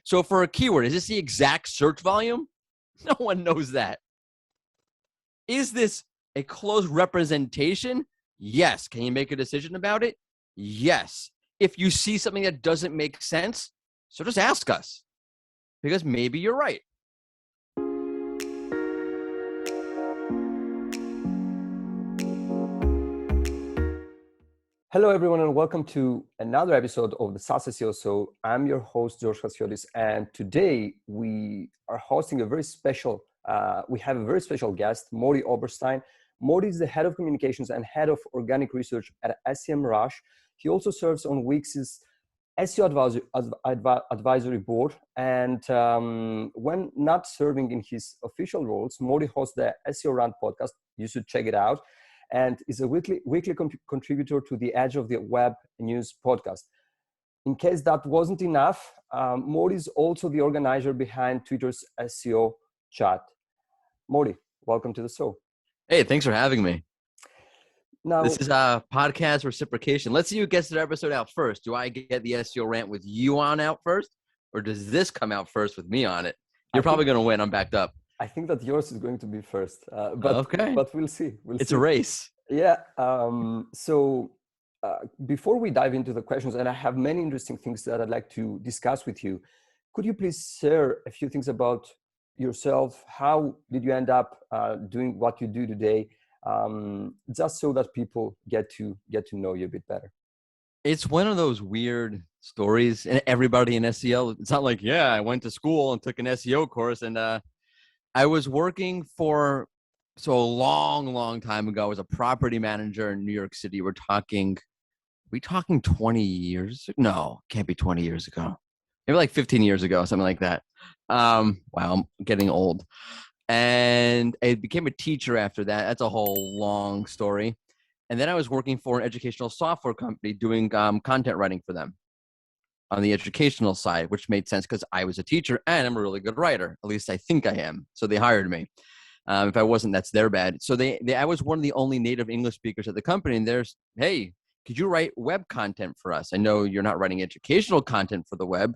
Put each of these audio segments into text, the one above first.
So for a keyword, is this the exact search volume? No one knows that. Is this a close representation? Yes. Can you make a decision about it? Yes. If you see something that doesn't make sense, so just ask us, because maybe you're right. Hello, everyone, and welcome to another episode of the SaaS SEO Show. I'm your host, George Hasiotis, and today we are hosting a very special, we have a very special guest, Mordy Oberstein. Mordy is the head of communications and head of organic research at SEMrush. He also serves on Wix's SEO advisory board, and when not serving in his official roles, Mordy hosts the SEO Rant podcast. You should check it out. And is a weekly contributor to the Edge of the Web News podcast. In case that wasn't enough, Mordy is also the organizer behind Twitter's SEO chat. Mordy, welcome to the show. Hey, thanks for having me. Now, this is a podcast reciprocation. Let's see who gets their episode out first. Do I get the SEO rant with you on out first, or does this come out first with me on it? You're probably going to win. I'm backed up. I think that yours is going to be first, but we'll see. It's a race. Yeah. So before we dive into the questions, and I have many interesting things that I'd like to discuss with you, could you please share a few things about yourself? How did you end up doing what you do today? Just so that people get to know you a bit better. It's one of those weird stories, and everybody in SEO, it's not like, yeah, I went to school and took an SEO course, and I was working for, so a long time ago, I was a property manager in New York City. We're talking 20 years? No, can't be 20 years ago. Maybe like 15 years ago, something like that. Wow, I'm getting old. And I became a teacher after that. That's a whole long story. And then I was working for an educational software company doing content writing for them on the educational side, which made sense because I was a teacher and I'm a really good writer. At least I think I am. So they hired me. If I wasn't, that's their bad. So I was one of the only native English speakers at the company. And there's, hey, could you write web content for us? I know you're not writing educational content for the web,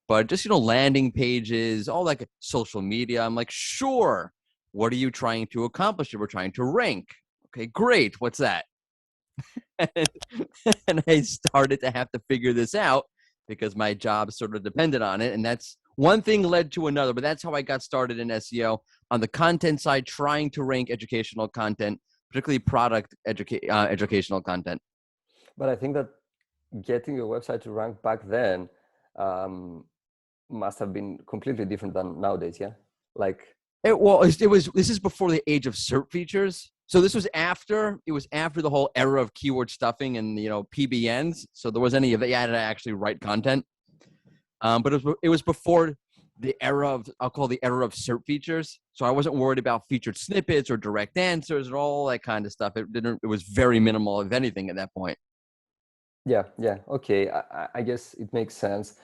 but just, landing pages, all that social media. I'm like, sure. What are you trying to accomplish? We're trying to rank. Okay, great. What's that? and I started to have to figure this out, because my job sort of depended on it. And that's one thing led to another, but that's how I got started in SEO on the content side, trying to rank educational content, particularly product educational content. But I think that getting your website to rank back then must have been completely different than nowadays. Yeah. This is before the age of SERP features. So this was after the whole era of keyword stuffing and, PBNs. So there was any of that. You had to actually write content. But it was before the era of, I'll call the era of SERP features. So I wasn't worried about featured snippets or direct answers and all that kind of stuff. It was very minimal, if anything, at that point. Yeah. Okay. I guess it makes sense.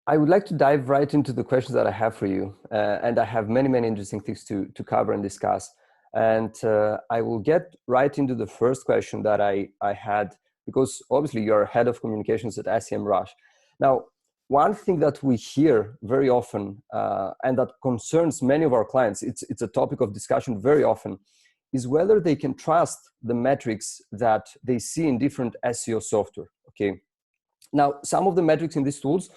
I would like to dive right into the questions that I have for you. And I have many interesting things to cover and discuss. And I will get right into the first question that I had, because obviously you're head of communications at SEMrush. Now, one thing that we hear very often, and that concerns many of our clients, it's a topic of discussion very often, is whether they can trust the metrics that they see in different SEO software. Okay. Now, some of the metrics in these tools,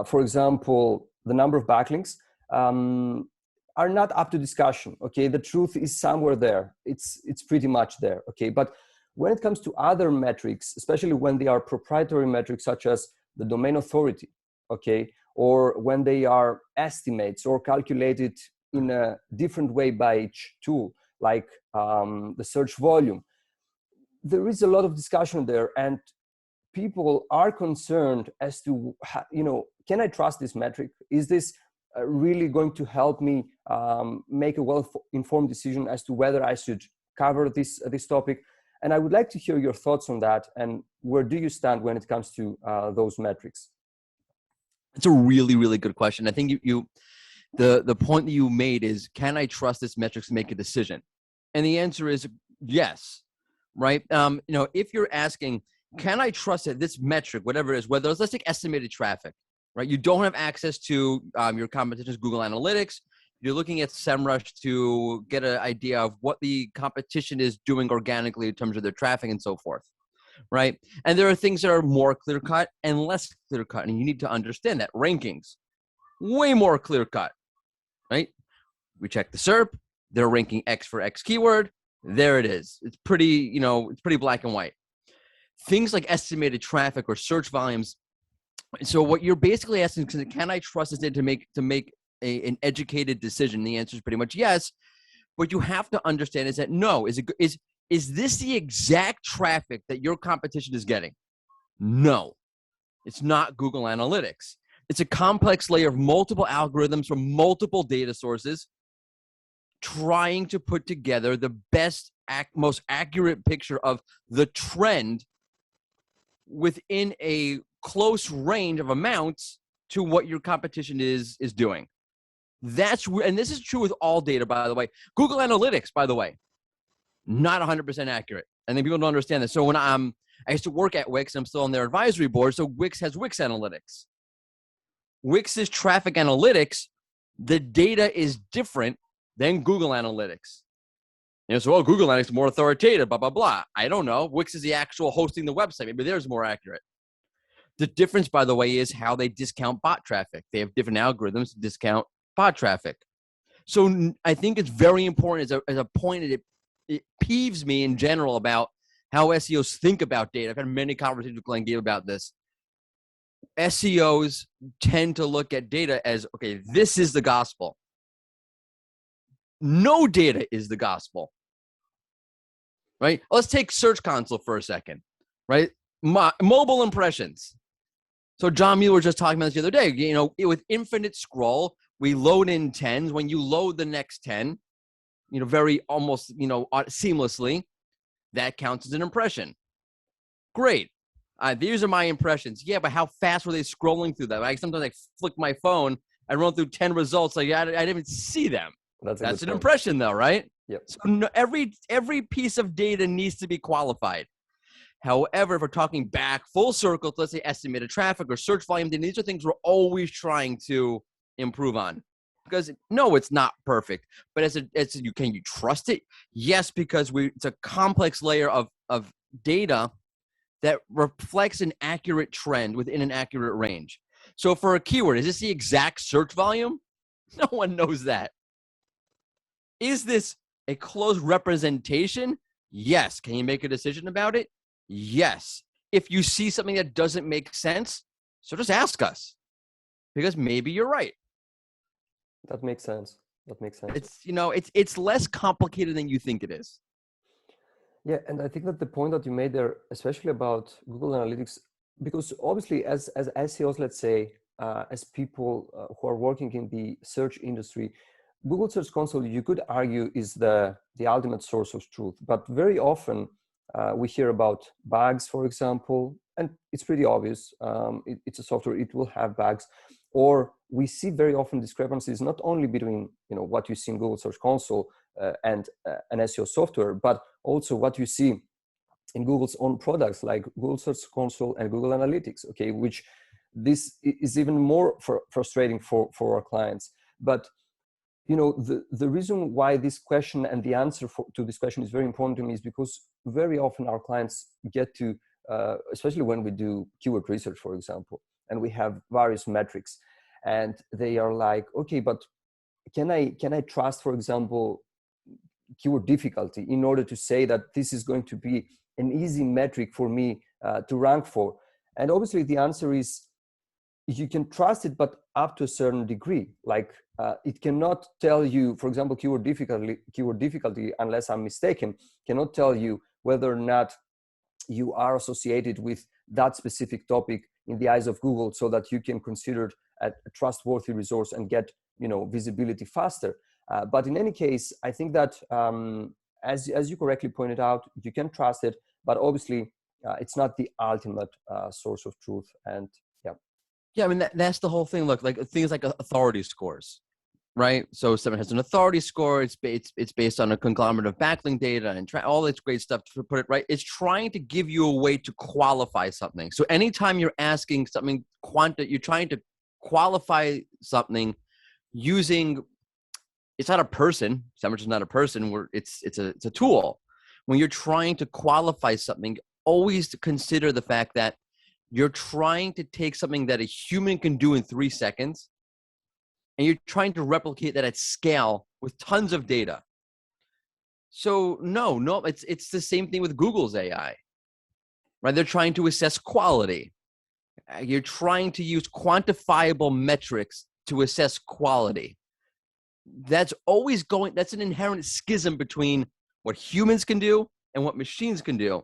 for example, the number of backlinks, are not up to discussion. Okay, the truth is somewhere there. It's pretty much there. Okay, but when it comes to other metrics, especially when they are proprietary metrics such as the domain authority, okay, or when they are estimates or calculated in a different way by each tool, like the search volume, there is a lot of discussion there, and people are concerned as to, can I trust this metric? Is this really going to help me make a well-informed decision as to whether I should cover this topic? And I would like to hear your thoughts on that. And where do you stand when it comes to those metrics? It's a really good question. I think the point that you made is, can I trust this metrics to make a decision? And the answer is yes, right? If you're asking, can I trust that this metric, whatever it is, whether it's, let's take estimated traffic, right? You don't have access to your competition's Google Analytics. You're looking at SEMrush to get an idea of what the competition is doing organically in terms of their traffic and so forth, right? And there are things that are more clear-cut and less clear-cut, and you need to understand that. Rankings, way more clear-cut, right? We check the SERP, they're ranking X for X keyword, there it is. It's pretty, it's pretty black and white. Things like estimated traffic or search volumes. So what you're basically asking is, can I trust this data to make an educated decision? The answer is pretty much yes. What you have to understand is that no, is this the exact traffic that your competition is getting? No, it's not Google Analytics. It's a complex layer of multiple algorithms from multiple data sources trying to put together the best, most accurate picture of the trend within a close range of amounts to what your competition is doing. And this is true with all data, by the way. Google Analytics, by the way, not 100% accurate. And then people don't understand this. So when I used to work at Wix, I'm still on their advisory board. So Wix has Wix Analytics. Wix's traffic analytics, the data is different than Google Analytics. So, Google Analytics is more authoritative, blah, blah, blah. I don't know. Wix is the actual hosting the website. Maybe theirs is more accurate. The difference, by the way, is how they discount bot traffic. They have different algorithms to discount bot traffic. So I think it's very important as a point that it peeves me in general about how SEOs think about data. I've had many conversations with Glenn Gabe about this. SEOs tend to look at data as, okay, this is the gospel. No data is the gospel, right? Let's take Search Console for a second, right? Mobile impressions. So John Mueller was just talking about this the other day. With infinite scroll, we load in 10s. When you load the next 10, very almost, seamlessly, that counts as an impression. Great. These are my impressions. Yeah, but how fast were they scrolling through that? Sometimes I flick my phone, I run through 10 results. I didn't even see them. That's an impression, though, right? Yep. So every piece of data needs to be qualified. However, if we're talking back full circle, let's say estimated traffic or search volume, then these are things we're always trying to improve on. Because no, it's not perfect. But can you trust it? Yes, because it's a complex layer of data that reflects an accurate trend within an accurate range. So for a keyword, is this the exact search volume? No one knows that. Is this a close representation? Yes. Can you make a decision about it? Yes. If you see something that doesn't make sense, so just ask us, because maybe you're right. That makes sense. It's less complicated than you think it is. Yeah, and I think that the point that you made there, especially about Google Analytics, because obviously as SEOs, let's say, as people who are working in the search industry, Google Search Console, you could argue, is the ultimate source of truth. But very often we hear about bugs, for example, and it's pretty obvious. It's a software, it will have bugs. Or we see very often discrepancies, not only between what you see in Google Search Console and an SEO software, but also what you see in Google's own products like Google Search Console and Google Analytics, okay, which this is even more frustrating for our clients. But the reason why this question and the answer to this question is very important to me is because very often our clients get to, especially when we do keyword research, for example, and we have various metrics, and they are like, okay, but can I trust, for example, keyword difficulty in order to say that this is going to be an easy metric for me to rank for? And obviously the answer is, you can trust it, but up to a certain degree. Like it cannot tell you, for example, keyword difficulty, unless I'm mistaken, cannot tell you whether or not you are associated with that specific topic in the eyes of Google, so that you can consider it a trustworthy resource and get visibility faster. But in any case, I think that as you correctly pointed out, you can trust it, but obviously it's not the ultimate source of truth. And yeah, I mean that's the whole thing. Look, like things like authority scores. right? So someone has an authority score. It's based on a conglomerate of backlink data and all this great stuff to put it right. It's trying to give you a way to qualify something. So anytime you're asking something you're trying to qualify something using, it's not a person. SEMrush is not a person. It's a tool. When you're trying to qualify something, always consider the fact that you're trying to take something that a human can do in 3 seconds, and you're trying to replicate that at scale with tons of data. So no, it's the same thing with Google's AI, right? They're trying to assess quality. You're trying to use quantifiable metrics to assess quality. That's an inherent schism between what humans can do and what machines can do.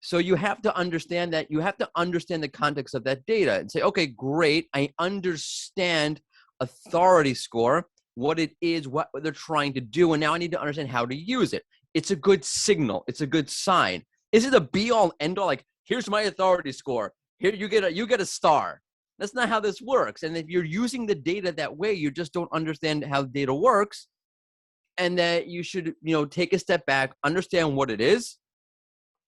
So you have to understand that. You have to understand the context of that data and say, okay, great, I understand authority score, what it is, what they're trying to do, and now I need to understand how to use it. It's a good signal. It's a good sign. Is it a be-all, end-all? Like, here's my authority score. Here you get a star. That's not how this works. And if you're using the data that way, you just don't understand how the data works, and that you should, take a step back, understand what it is,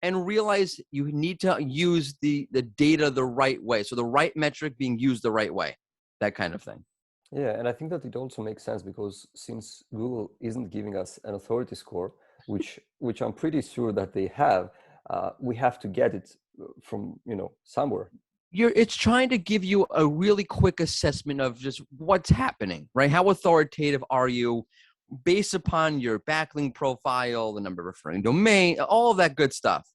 and realize you need to use the data the right way. So the right metric being used the right way, that kind of thing. Yeah, and I think that it also makes sense because since Google isn't giving us an authority score, which I'm pretty sure that they have, we have to get it from somewhere. It's trying to give you a really quick assessment of just what's happening, right? How authoritative are you based upon your backlink profile, the number of referring domain, all of that good stuff.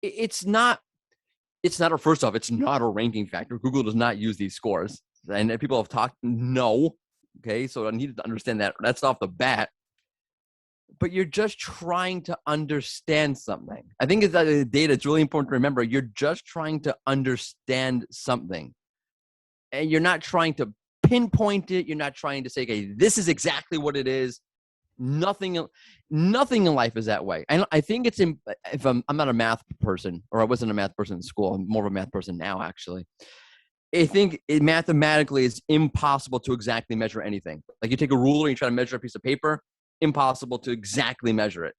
It's not first off, it's not a ranking factor. Google does not use these scores. And people have talked, no. Okay, so I needed to understand that. That's off the bat. But you're just trying to understand something. I think it's that the data, it's really important to remember, you're just trying to understand something. And you're not trying to pinpoint it. You're not trying to say, okay, this is exactly what it is. Nothing in life is that way. And I think if I'm not a math person, or I wasn't a math person in school, I'm more of a math person now, actually. I think mathematically it's impossible to exactly measure anything. Like you take a ruler and you try to measure a piece of paper, impossible to exactly measure it.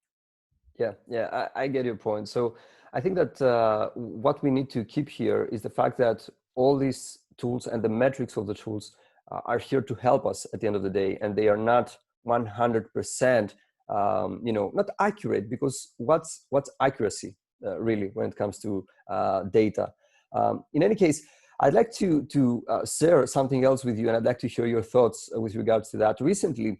Yeah, I get your point. So I think that what we need to keep here is the fact that all these tools and the metrics of the tools are here to help us at the end of the day, and they are not 100% not accurate, because what's accuracy really when it comes to data. In any case, I'd like to share something else with you, and I'd like to hear your thoughts with regards to that. Recently,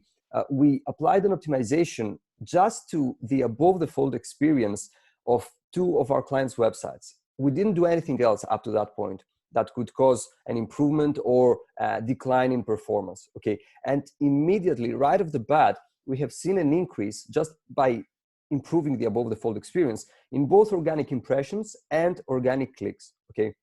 we applied an optimization just to the above the fold experience of 2 of our clients' websites. We didn't do anything else up to that point that could cause an improvement or a decline in performance. Okay, and immediately, right off the bat, we have seen an increase just by improving the above the fold experience in both organic impressions and organic clicks. Okay.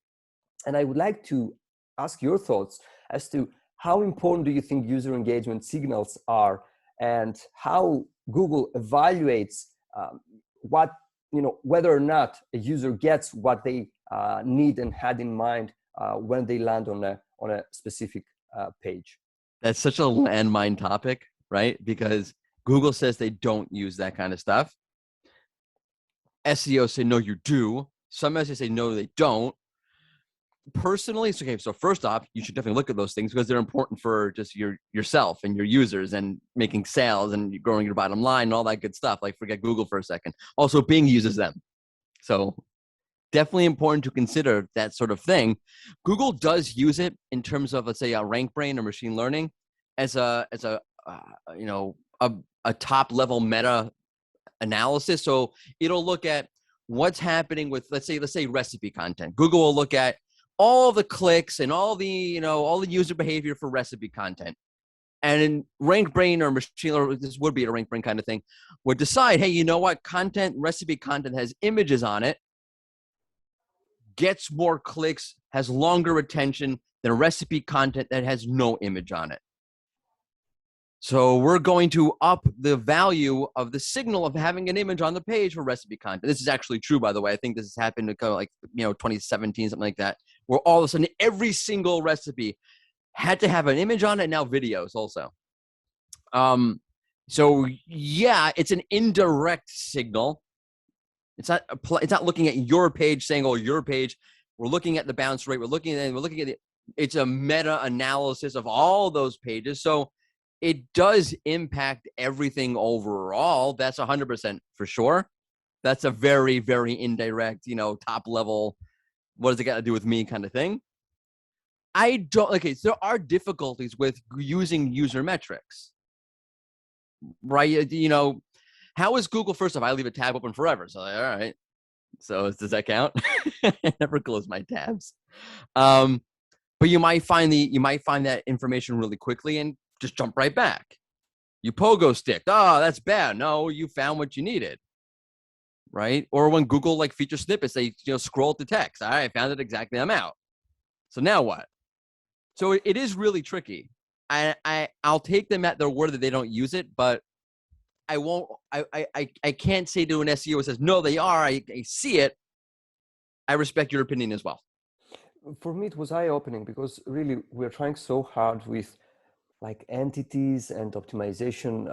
And I would like to ask your thoughts as to how important do you think user engagement signals are, and how Google evaluates whether or not a user gets what they need and had in mind when they land on a specific page. That's such a landmine topic, right? Because Google says they don't use that kind of stuff. SEO say, no, you do. Some SEO say, no, they don't. Personally, it's okay. So first off, you should definitely look at those things because they're important for just yourself and your users and making sales and growing your bottom line and all that good stuff. Like, forget Google for a second. Also, Bing uses them. So definitely important to consider that sort of thing. Google does use it in terms of, let's say, a rank brain or machine learning as a top level meta analysis. So it'll look at what's happening with, let's say recipe content. Google will look at all the clicks and all the user behavior for recipe content. And in rank brain or machine learning, this would be a rank brain kind of thing, would decide, hey, you know what? Recipe content has images on it, gets more clicks, has longer retention than recipe content that has no image on it. So we're going to up the value of the signal of having an image on the page for recipe content. This is actually true, by the way. I think this has happened to 2017, something like that, where all of a sudden every single recipe had to have an image on it, now videos also. So yeah, it's an indirect signal. It's not looking at your page saying, oh, your page. We're looking at the bounce rate. We're looking at the, it's a meta analysis of all those pages. So it does impact everything overall. That's 100% for sure. That's a very, very indirect, top level, what does it got to do with me kind of thing. So there are difficulties with using user metrics, right? How is Google? First off, I leave a tab open forever. So all right. So does that count? I never close my tabs. But you might find that information really quickly and just jump right back. You pogo stick. Oh, that's bad. No, you found what you needed. Right? Or when Google feature snippets, they scroll to text. All right, I found it exactly. I'm out. So now what? So it is really tricky. I'll take them at their word that they don't use it, but I won't. I can't say to an SEO who says no, they are. I see it. I respect your opinion as well. For me, it was eye-opening because really we're trying so hard with entities and optimization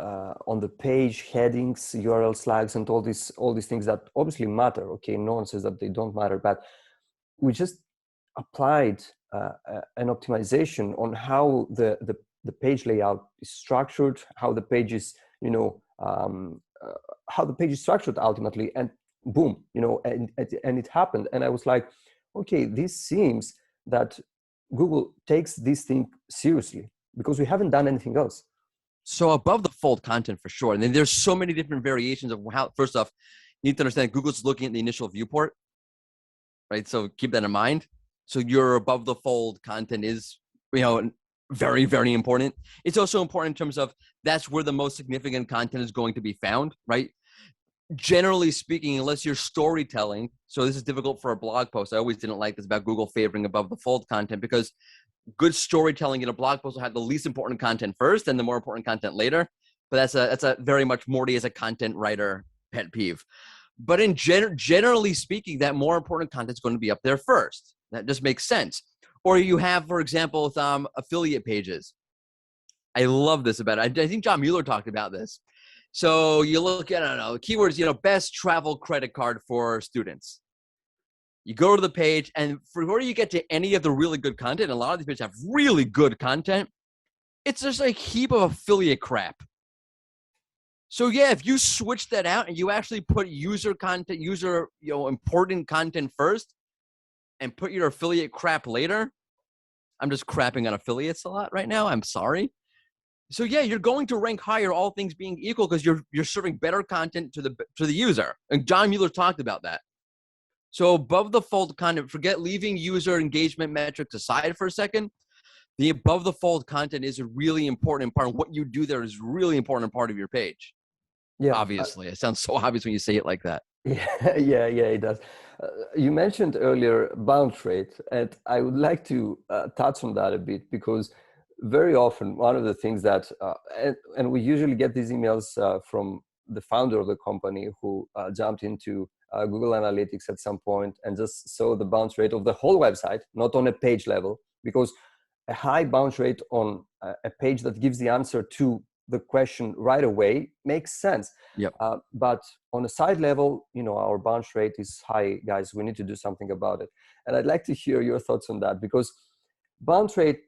on the page, headings, URL flags, and all these things that obviously matter. Okay, no one says that they don't matter, but we just applied an optimization on how the page layout is structured, how the page is, how the page is structured ultimately, and boom, and it happened. And I was like, okay, this seems that Google takes this thing seriously because we haven't done anything else. So above the fold content for sure. And then there's so many different variations of how, first off, you need to understand Google's looking at the initial viewport, right? So keep that in mind. So your above the fold content is, very, very important. It's also important in terms of that's where the most significant content is going to be found, right? Generally speaking, unless you're storytelling, so this is difficult for a blog post. I always didn't like this about Google favoring above the fold content because good storytelling in a blog post will have the least important content first and the more important content later. But that's a very much Mordy as a content writer pet peeve. But in generally speaking, that more important content is going to be up there first. That just makes sense. Or you have, for example, with affiliate pages. I love this about it. I think John Mueller talked about this. So you look at, I don't know, keywords, best travel credit card for students. You go to the page, and before you get to any of the really good content, a lot of these pages have really good content. It's just a heap of affiliate crap. So yeah, if you switch that out and you actually put user content, important content first, and put your affiliate crap later, I'm just crapping on affiliates a lot right now. I'm sorry. So yeah, you're going to rank higher, all things being equal, because you're serving better content to the user. And John Mueller talked about that. So above the fold content, forget leaving user engagement metrics aside for a second. The above the fold content is a really important part. What you do there is a really important part of your page. Yeah, obviously, it sounds so obvious when you say it like that. Yeah, it does. You mentioned earlier bounce rate, and I would like to touch on that a bit because very often one of the things that, and we usually get these emails from the founder of the company who jumped into Google Analytics at some point and just saw the bounce rate of the whole website, not on a page level, because a high bounce rate on a page that gives the answer to the question right away makes sense. Yep. But on a side level, our bounce rate is high, guys. We need to do something about it. And I'd like to hear your thoughts on that, because bounce rate,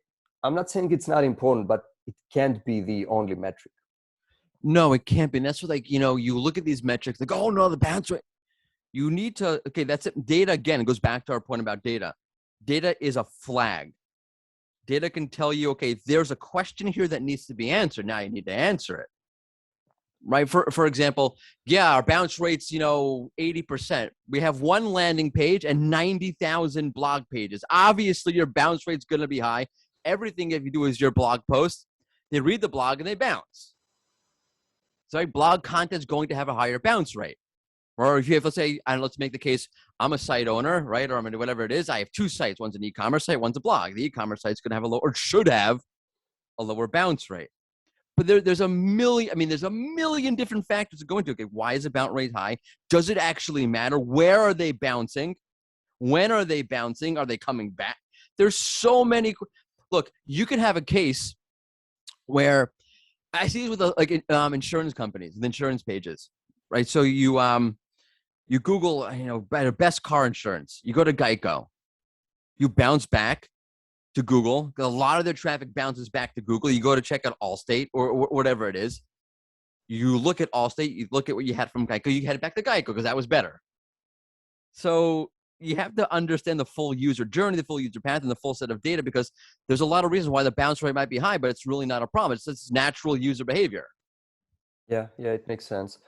I'm not saying it's not important, but it can't be the only metric. No, it can't be. And that's what, you look at these metrics, like, oh no, the bounce rate. You need to, okay, that's it. Data, again, it goes back to our point about data. Data is a flag. Data can tell you, okay, there's a question here that needs to be answered. Now you need to answer it, right? For example, yeah, our bounce rate's, 80%. We have one landing page and 90,000 blog pages. Obviously, your bounce rate's going to be high. Everything if you do is your blog post. They read the blog and they bounce. So blog content is going to have a higher bounce rate. Or if you have, let's say, let's make the case, I'm a site owner, right? Or I'm going to whatever it is. I have two sites. One's an e-commerce site. One's a blog. The e-commerce site's going to have should have a lower bounce rate. But there's a million different factors that go into it. Okay, why is the bounce rate high? Does it actually matter? Where are they bouncing? When are they bouncing? Are they coming back? There's so many. look, you can have a case where I see this with insurance companies, the insurance pages, right? So you Google, best car insurance. You go to Geico. You bounce back to Google. A lot of their traffic bounces back to Google. You go to check out Allstate or whatever it is. You look at Allstate. You look at what you had from Geico. You head back to Geico because that was better. So you have to understand the full user journey, the full user path, and the full set of data, because there's a lot of reasons why the bounce rate might be high, but it's really not a problem. It's just natural user behavior. Yeah, it makes sense.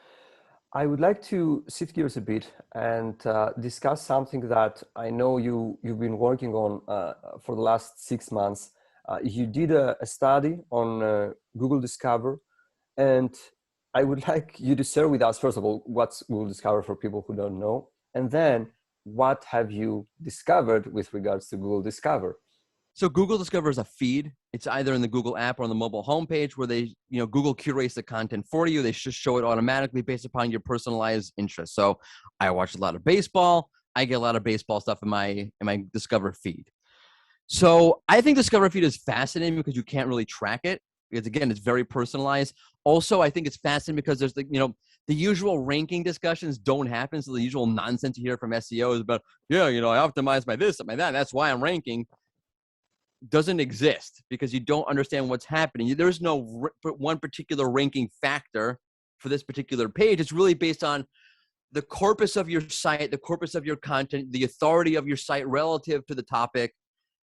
I would like to shift gears a bit and discuss something that I know you've been working on for the last 6 months. You did a study on Google Discover, and I would like you to share with us, first of all, what's Google Discover for people who don't know, and then what have you discovered with regards to Google Discover? So Google Discover is a feed. It's either in the Google app or on the mobile homepage where Google curates the content for you. They just show it automatically based upon your personalized interests. So I watch a lot of baseball. I get a lot of baseball stuff in my Discover feed. So I think Discover feed is fascinating because you can't really track it, because again, it's very personalized. Also, I think it's fascinating because there's the usual ranking discussions don't happen. So the usual nonsense you hear from SEO is about, I optimize by this, by that. That's why I'm ranking. Doesn't exist because you don't understand what's happening. There's no one particular ranking factor for this particular page. It's really based on the corpus of your site, the corpus of your content, the authority of your site relative to the topic,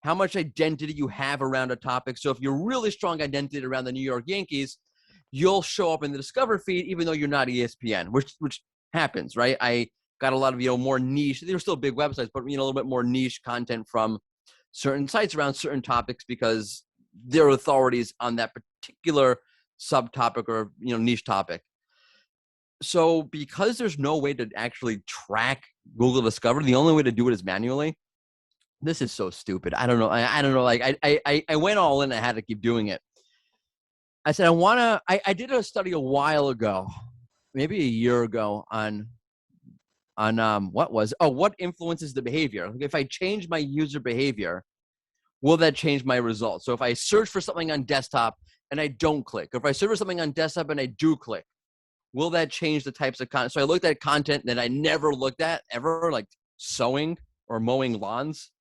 how much identity you have around a topic. So if you're really strong identity around the New York Yankees, you'll show up in the Discover feed even though you're not ESPN, which happens, right? I got a lot of more niche. They're still big websites, but a little bit more niche content from certain sites around certain topics because they're authorities on that particular subtopic or niche topic. So because there's no way to actually track Google Discover, the only way to do it is manually. This is so stupid. I don't know. I don't know. Like I went all in. I had to keep doing it. I said I did a study a while ago, maybe a year ago, on what influences the behavior. Like if I change my user behavior, will that change my results? So if I search for something on desktop and I don't click, or if I search for something on desktop and I do click, will that change the types of content? So I looked at content that I never looked at ever, like sewing or mowing lawns.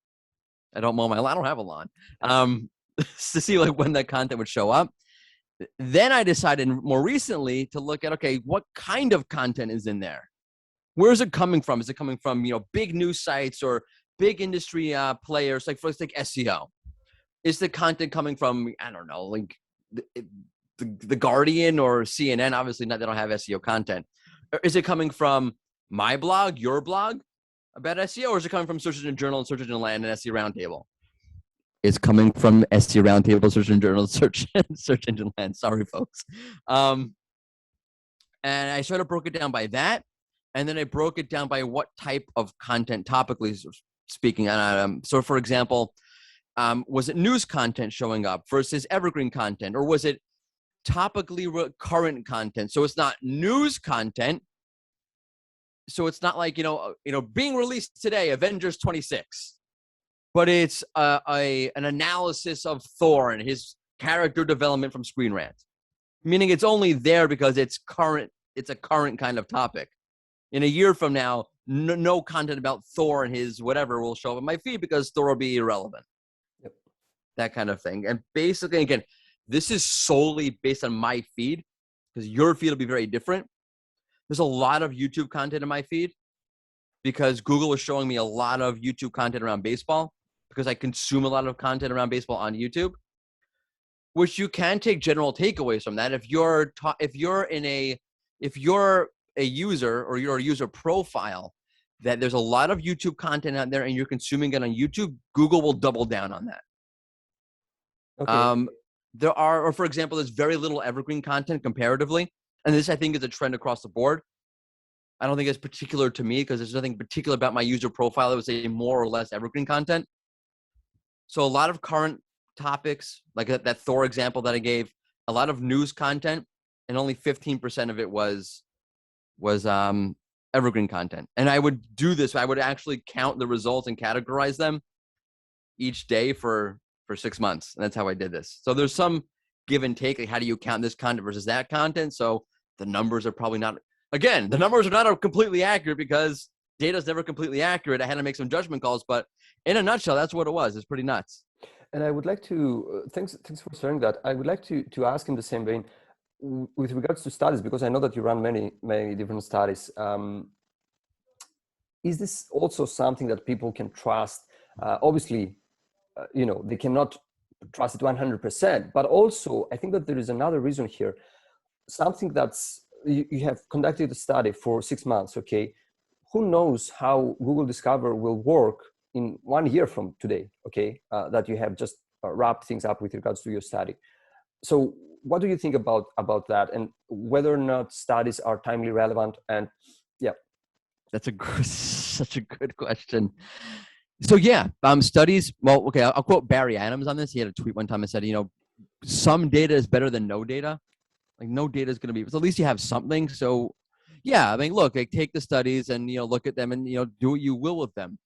I don't mow my lawn. I don't have a lawn. To see like when that content would show up. Then I decided more recently to look at, okay, what kind of content is in there? Where is it coming from? Is it coming from, big news sites or big industry players, like SEO? Is the content coming from, I don't know, like the Guardian or CNN? Obviously not, they don't have SEO content. Or is it coming from my blog, your blog about SEO? Or is it coming from Search Engine Journal and Search Engine Land and SEO Roundtable? It's coming from SEO Roundtable, Search Engine Journal, Search Engine Land. Sorry, folks. And I sort of broke it down by that. And then I broke it down by what type of content, topically speaking. So, for example, was it news content showing up versus evergreen content? Or was it topically current content? So it's not news content. So it's not like, being released today, Avengers 26. But it's an analysis of Thor and his character development from Screen Rant. Meaning it's only there because it's current. It's a current kind of topic. In a year from now, no content about Thor and his whatever will show up in my feed because Thor will be irrelevant. Yep. That kind of thing. And basically, again, this is solely based on my feed because your feed will be very different. There's a lot of YouTube content in my feed because Google was showing me a lot of YouTube content around baseball because I consume a lot of content around baseball on YouTube, which you can take general takeaways from that. If you're a user or you're a user profile that there's a lot of YouTube content out there and you're consuming it on YouTube, Google will double down on that. Okay. For example, there's very little evergreen content comparatively. And this, I think, is a trend across the board. I don't think it's particular to me because there's nothing particular about my user profile that would say more or less evergreen content. So a lot of current topics, like that Thor example that I gave, a lot of news content, and only 15% of it was evergreen content. And I would do this. I would actually count the results and categorize them each day for for 6 months. And that's how I did this. So there's some give and take. Like, how do you count this content versus that content? So the numbers are probably not, again, the numbers are not completely accurate because data is never completely accurate. I had to make some judgment calls, but in a nutshell, that's what it was. It's pretty nuts. And I would like to, thanks for sharing that. I would like to ask in the same vein, with regards to studies, because I know that you run many different studies. Is this also something that people can trust? Obviously, they cannot trust it 100%, but also I think that there is another reason here. Something that's, you have conducted a study for 6 months, okay? Who knows how Google Discover will work in 1 year from today, okay? That you have just wrapped things up with regards to your study. So what do you think about that, and whether or not studies are timely relevant? And yeah. That's such a good question. So yeah, studies. Well, okay, I'll quote Barry Adams on this. He had a tweet one time and said, some data is better than no data. Like no data is going to be, so at least you have something. So yeah, I mean, look, like take the studies and, look at them and, do what you will with them.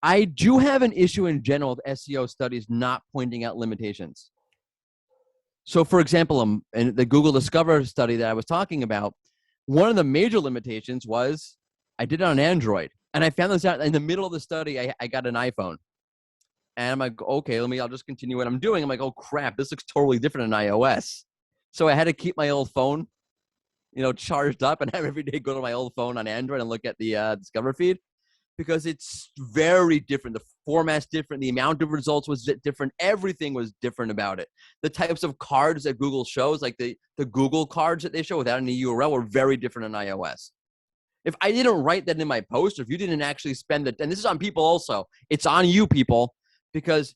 I do have an issue in general with SEO studies not pointing out limitations. So for example, in the Google Discover study that I was talking about, one of the major limitations was I did it on Android. And I found this out in the middle of the study. I got an iPhone. And I'm like, okay, I'll just continue what I'm doing. I'm like, oh crap, this looks totally different on iOS. So I had to keep my old phone, charged up, and have every day go to my old phone on Android and look at the Discover feed, because it's very different. The format's different. The amount of results was different. Everything was different about it. The types of cards that Google shows, like the Google cards that they show without any URL, were very different on iOS. If I didn't write that in my post, or if you didn't actually spend it, and this is on people also, it's on you people, because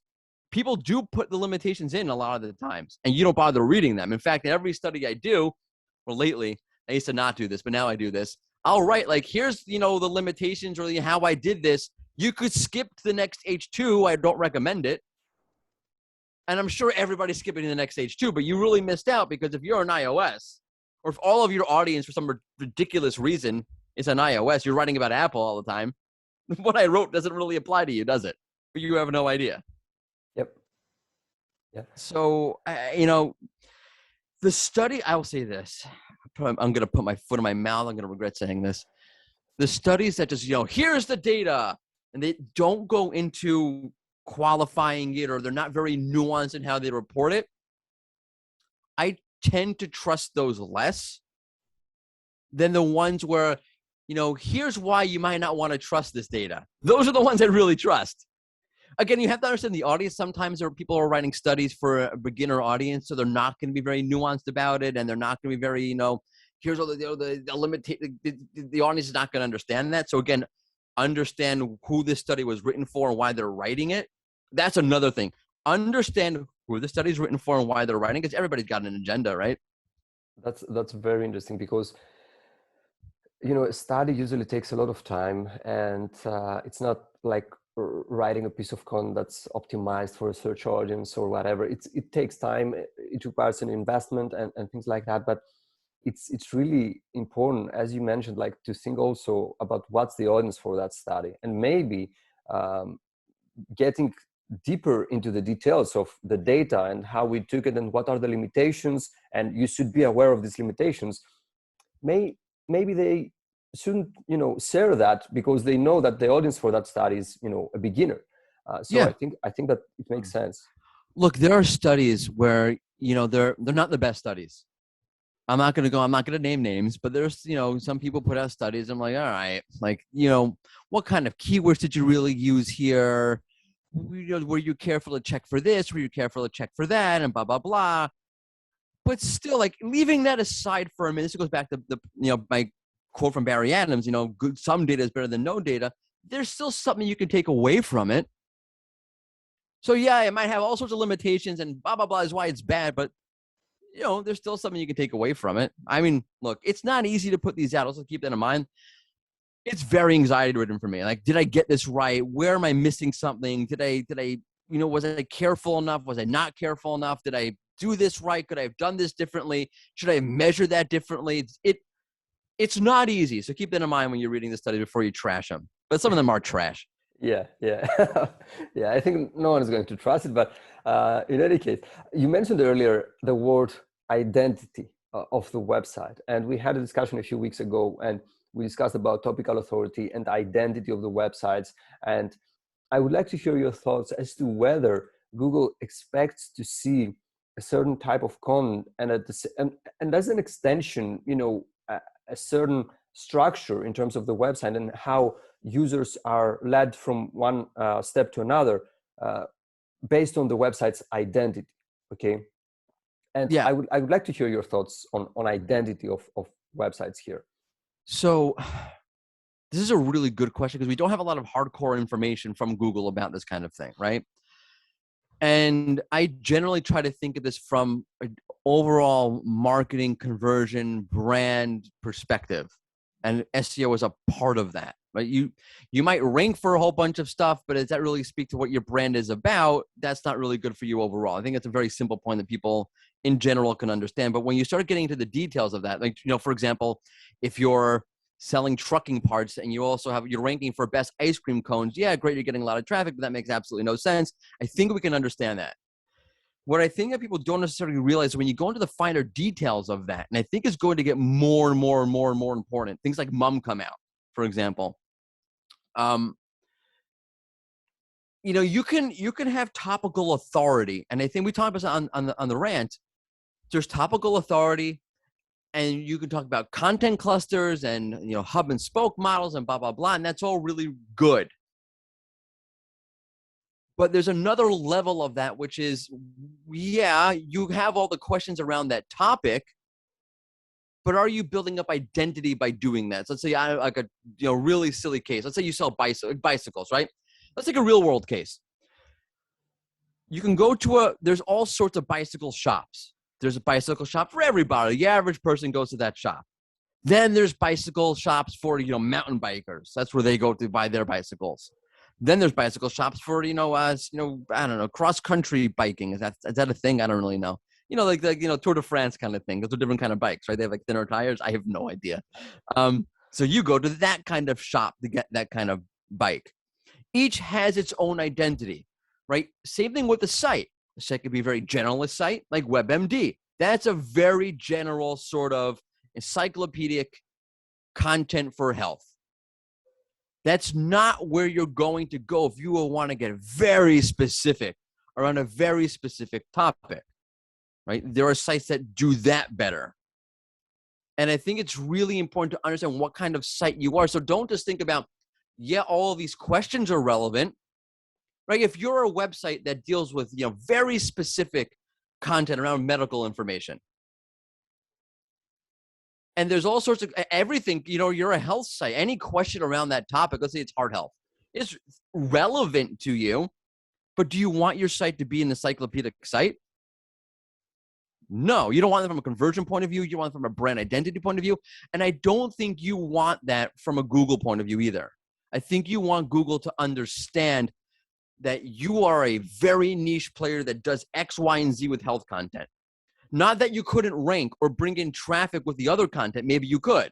people do put the limitations in a lot of the times, and you don't bother reading them. In fact, in every study I do, or lately, I used to not do this, but now I do this. I'll write like, here's, the limitations or how I did this. You could skip to the next H2. I don't recommend it. And I'm sure everybody's skipping to the next H2, but you really missed out, because if you're on iOS, or if all of your audience for some ridiculous reason is on iOS, you're writing about Apple all the time, what I wrote doesn't really apply to you, does it? But you have no idea. Yep. Yeah. So, the study, I will say this. I'm going to put my foot in my mouth. I'm going to regret saying this. The studies that just, here's the data, and they don't go into qualifying it, or they're not very nuanced in how they report it, I tend to trust those less than the ones where, here's why you might not want to trust this data. Those are the ones I really trust. Again, you have to understand the audience. Sometimes there are people who are writing studies for a beginner audience, so they're not going to be very nuanced about it, and they're not going to be very, here's all the audience is not going to understand that. So again, understand who this study was written for and why they're writing it. That's another thing. Understand who the study is written for and why they're writing it, because everybody's got an agenda, right? That's very interesting, because a study usually takes a lot of time, and it's not like writing a piece of content that's optimized for a search audience or whatever. It takes time. It requires an investment and things like that. But it's really important, as you mentioned, like to think also about what's the audience for that study, and maybe getting deeper into the details of the data and how we took it and what are the limitations, and you should be aware of these limitations. Maybe they shouldn't share that, because they know that the audience for that study is a beginner. I think that it makes sense. Look, there are studies where they're not the best studies. I'm not going to name names, but there's some people put out studies. I'm like, all right, like what kind of keywords did you really use here? Were you careful to check for this? Were you careful to check for that? And blah blah blah. But still, like, leaving that aside for a minute, this goes back to my quote from Barry Adams, some data is better than no data. There's still something you can take away from it. So yeah, it might have all sorts of limitations and blah, blah, blah is why it's bad, but there's still something you can take away from it. I mean, look, it's not easy to put these out. Also keep that in mind. It's very anxiety ridden for me. Like, did I get this right? Where am I missing something? Did I, was I careful enough? Was I not careful enough? Did I do this right? Could I have done this differently? Should I have measured that differently? It's not easy. So keep that in mind when you're reading the study before you trash them. But some of them are trash. Yeah, yeah, yeah. I think no one is going to trust it, but in any case, you mentioned earlier the word identity of the website, and we had a discussion a few weeks ago, and we discussed about topical authority and identity of the websites. And I would like to hear your thoughts as to whether Google expects to see a certain type of content, and and as an extension, a certain structure in terms of the website and how users are led from one step to another uh, based on the website's identity. Okay, and Yeah. I would like to hear your thoughts on identity of websites here. So this is a really good question because we don't have a lot of hardcore information from Google about this kind of thing, right? And I generally try to think of this from an overall marketing, conversion, brand perspective. And SEO is a part of that, right? You might rank for a whole bunch of stuff, but does that really speak to what your brand is about? That's not really good for you overall. I think it's a very simple point that people in general can understand. But when you start getting into the details of that, like, for example, if you're selling trucking parts and you also have you're ranking for best ice cream cones, yeah, great, you're getting a lot of traffic, but that makes absolutely no sense. I think we can understand that. What I think that people don't necessarily realize when you go into the finer details of that, and I think is going to get more and more and more and more important, things like mum come out, for example. You can have topical authority, and I think we talked about on the rant. There's topical authority, and you can talk about content clusters and hub and spoke models and blah blah blah, and that's all really good. But there's another level of that, which is, yeah, you have all the questions around that topic, but are you building up identity by doing that? So let's say like a really silly case. Let's say you sell bicycles, right? Let's take a real world case. You can go to there's all sorts of bicycle shops. There's a bicycle shop for everybody. The average person goes to that shop. Then there's bicycle shops for mountain bikers. That's where they go to buy their bicycles. Then there's bicycle shops for I don't know, cross country biking. Is that a thing? I don't really know. Like the Tour de France kind of thing. Those are different kind of bikes, right? They have like thinner tires. I have no idea. So you go to that kind of shop to get that kind of bike. Each has its own identity, right? Same thing with the site. The site could be a very generalist site like WebMD. That's a very general sort of encyclopedic content for health. That's not where you're going to go if you will want to get very specific around a very specific topic, right? There are sites that do that better. And I think it's really important to understand what kind of site you are. So don't just think about, yeah, all of these questions are relevant, right? If you're a website that deals with, very specific content around medical information, and there's all sorts of everything, you're a health site, any question around that topic, let's say it's heart health, is relevant to you, but do you want your site to be an encyclopedic site? No, you don't want it from a conversion point of view. You want it from a brand identity point of view. And I don't think you want that from a Google point of view either. I think you want Google to understand that you are a very niche player that does X, Y, and Z with health content. Not that you couldn't rank or bring in traffic with the other content. Maybe you could.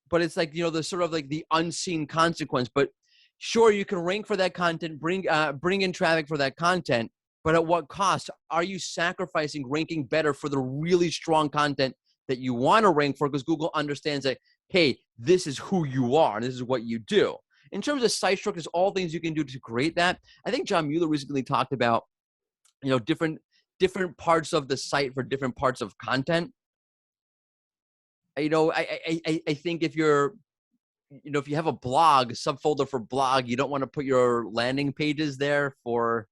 But it's like, the sort of like the unseen consequence. But sure, you can rank for that content, bring in traffic for that content, but at what cost? Are you sacrificing ranking better for the really strong content that you want to rank for? Because Google understands that, hey, this is who you are, and this is what you do. In terms of site structures, all things you can do to create that. I think John Mueller recently talked about, different parts of the site for different parts of content. I think if you're, if you have a blog, subfolder for blog, you don't want to put your landing pages there for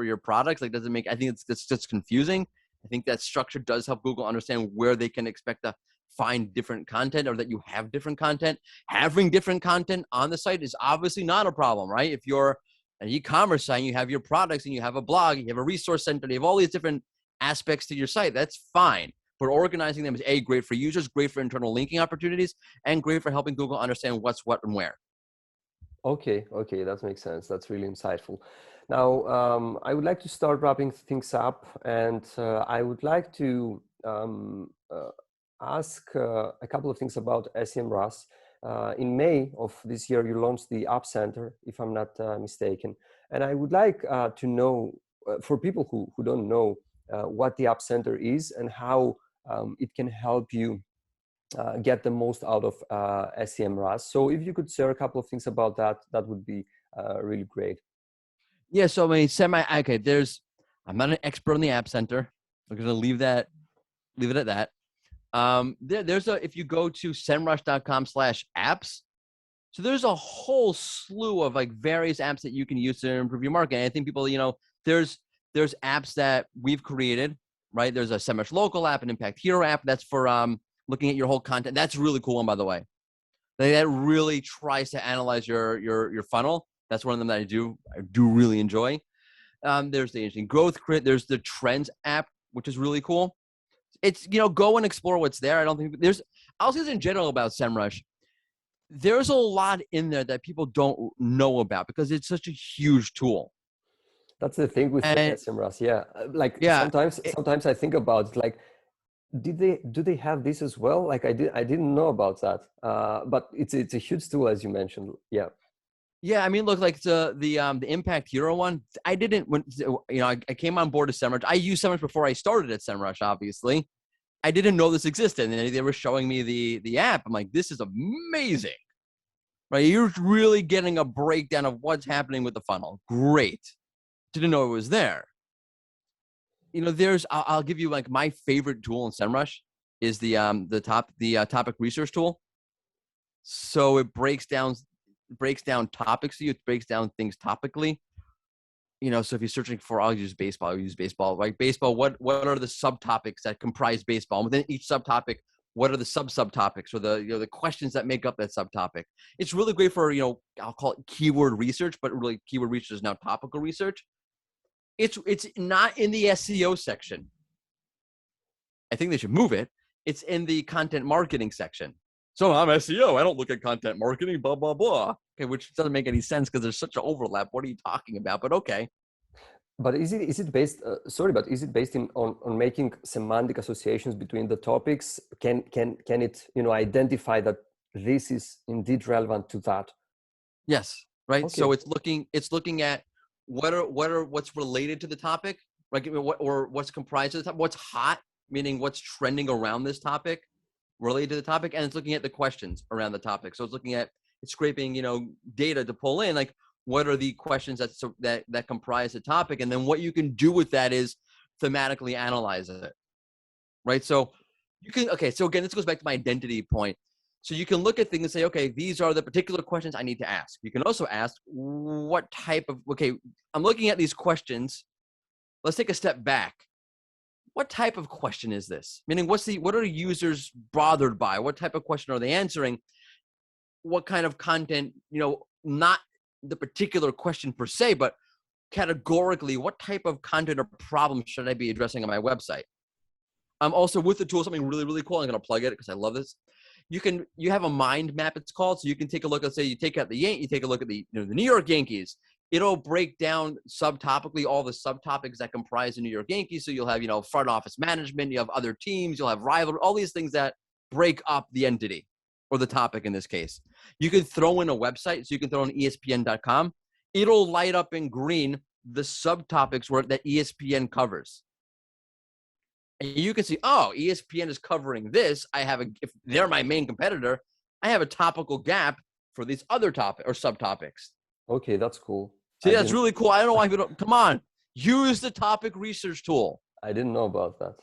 your products. Like, doesn't make, I think it's just confusing. I think that structure does help Google understand where they can expect to find different content, or that you have different content. Having different content on the site is obviously not a problem, right? If you're an e-commerce site, you have your products and you have a blog, you have a resource center, you have all these different aspects to your site, that's fine. But organizing them is great for users, great for internal linking opportunities, and great for helping Google understand what's what and where. Okay, that makes sense. That's really insightful. Now, I would like to start wrapping things up, and I would like to ask a couple of things about SEMrush. In May of this year, you launched the App Center, if I'm not mistaken. And I would like to know, for people who don't know, what the App Center is and how it can help you get the most out of SEMrush. So if you could share a couple of things about that, that would be really great. Yeah, so I mean, okay, I'm not an expert on the App Center. I'm going to leave it at that. If you go to semrush.com/apps, so there's a whole slew of like various apps that you can use to improve your marketing. I think people, there's apps that we've created, right? There's a SEMrush local app, an Impact Hero app. That's for looking at your whole content. That's a really cool one, by the way. That really tries to analyze your funnel. That's one of them that I do really enjoy. There's the Interesting Growth Crit. There's the Trends app, which is really cool. It's, go and explore what's there. I don't think I'll say this in general about SEMrush. There's a lot in there that people don't know about because it's such a huge tool. That's the thing with SEMrush. Yeah. Sometimes I think about like, do they have this as well? Like I didn't know about that. But it's a huge tool, as you mentioned. Yeah. Yeah, I mean, look, like the Impact Hero one, I didn't I came on board at SEMrush. I used SEMrush before I started at SEMrush, obviously. I didn't know this existed, and they were showing me the app. I'm like, this is amazing, right? You're really getting a breakdown of what's happening with the funnel. Great. Didn't know it was there. I'll give you like my favorite tool in SEMrush is the topic research tool. So it breaks down topics to you. It breaks down things topically. So if you're searching for, I'll use baseball. Like baseball, what are the subtopics that comprise baseball? And within each subtopic, what are the subtopics or the questions that make up that subtopic? It's really great for, I'll call it keyword research, but really keyword research is now topical research. It's not in the SEO section. I think they should move it. It's in the content marketing section. So I'm SEO. I don't look at content marketing, blah, blah, blah. Okay, which doesn't make any sense because there's such an overlap. What are you talking about? But okay. But is it based? Is it based on making semantic associations between the topics? Can it identify that this is indeed relevant to that? Yes. Right. Okay. So it's looking at what's related to the topic, right? Or what's comprised of the topic, what's hot, meaning what's trending around this topic, related to the topic, and it's looking at the questions around the topic. So it's scraping, data to pull in, like what are the questions that comprise the topic, and then what you can do with that is thematically analyze it, right? So so again, this goes back to my identity point. So you can look at things and say, okay, these are the particular questions I need to ask. You can also ask what type of, I'm looking at these questions. Let's take a step back. What type of question is this? Meaning, what are users bothered by? What type of question are they answering? What kind of content, not the particular question per se, but categorically, what type of content or problem should I be addressing on my website? Also with the tool, something really, really cool. I'm going to plug it because I love this. You have a mind map, it's called. So you can take a look, let's say you take a look at the New York Yankees. It'll break down subtopically all the subtopics that comprise the New York Yankees. So you'll have, front office management, you have other teams, you'll have rivalry, all these things that break up the entity or the topic in this case. You can throw in a website. So you can throw in ESPN.com. It'll light up in green the subtopics that ESPN covers. And you can see, oh, ESPN is covering this. If they're my main competitor, I have a topical gap for these other topic or subtopics. Okay, that's cool. See, that's really cool. I don't know why people don't. Come on, use the topic research tool. I didn't know about that.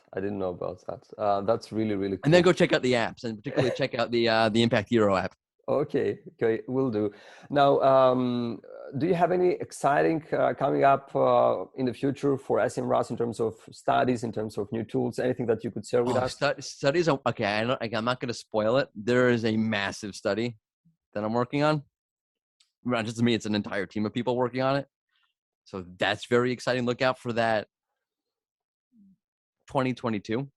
That's really, really cool. And then go check out the apps, and particularly check out the Impact Hero app. Okay, will do. Now, do you have any exciting coming up in the future for SEMrush in terms of studies, in terms of new tools, anything that you could share with us? Studies, okay, I'm not going to spoil it. There is a massive study that I'm working on. Not just me, it's an entire team of people working on it. So that's very exciting. Look out for that 2022.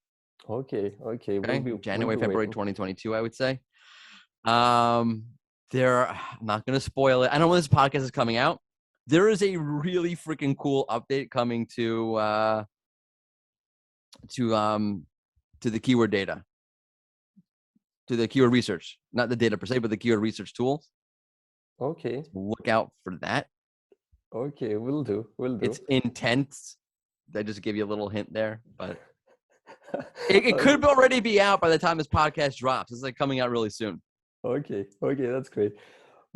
Okay. January, February 2022, I would say. I'm not going to spoil it. I don't know when this podcast is coming out. There is a really freaking cool update coming to the keyword data. to the keyword research, not the data per se, but the keyword research tools. Okay. Look out for that. Okay, will do. Will do. It's intense. I just give you a little hint there, but it could already be out by the time this podcast drops. It's like coming out really soon. Okay. Okay, that's great.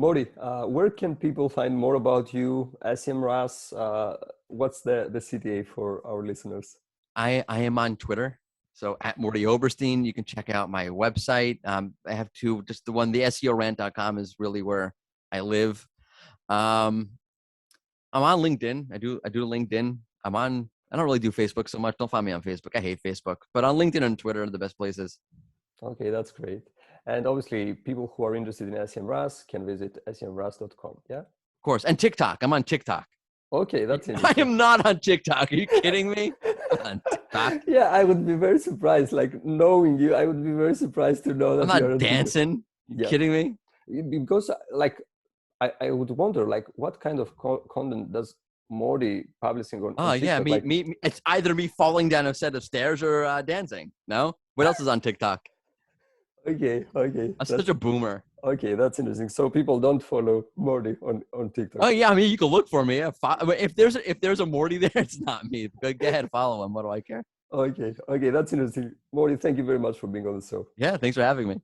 Mordy, where can people find more about you, SEMrush? What's the CTA for our listeners? I am on Twitter. So at Mordy Oberstein, you can check out my website. I have two, just the one, the SEOrant.com is really where I live. I'm on LinkedIn. I do LinkedIn. I don't really do Facebook so much. Don't find me on Facebook. I hate Facebook. But on LinkedIn and Twitter are the best places. Okay, that's great. And obviously, people who are interested in SEMrush can visit semrush.com. Yeah? Of course. And TikTok. I'm on TikTok. Okay, that's I interesting. am not on TikTok. Are you kidding me? I'm on TikTok. Yeah, I would be very surprised. Like, knowing you, I would be very surprised to know that I'm you're not dancing. You Yeah. kidding me? Because, like, I would wonder, like, what kind of content does Mordy publishing on Oh, TikTok? yeah. Like, Me. It's either me falling down a set of stairs or dancing. No? What else is on TikTok? okay. I'm such a boomer. Okay, that's interesting. So people don't follow Mordy on TikTok. Oh yeah, I mean you can look for me. If there's a Morty there, it's not me. Go ahead, follow him. What do I care? Okay, that's interesting. Mordy, thank you very much for being on the show. Yeah, thanks for having me.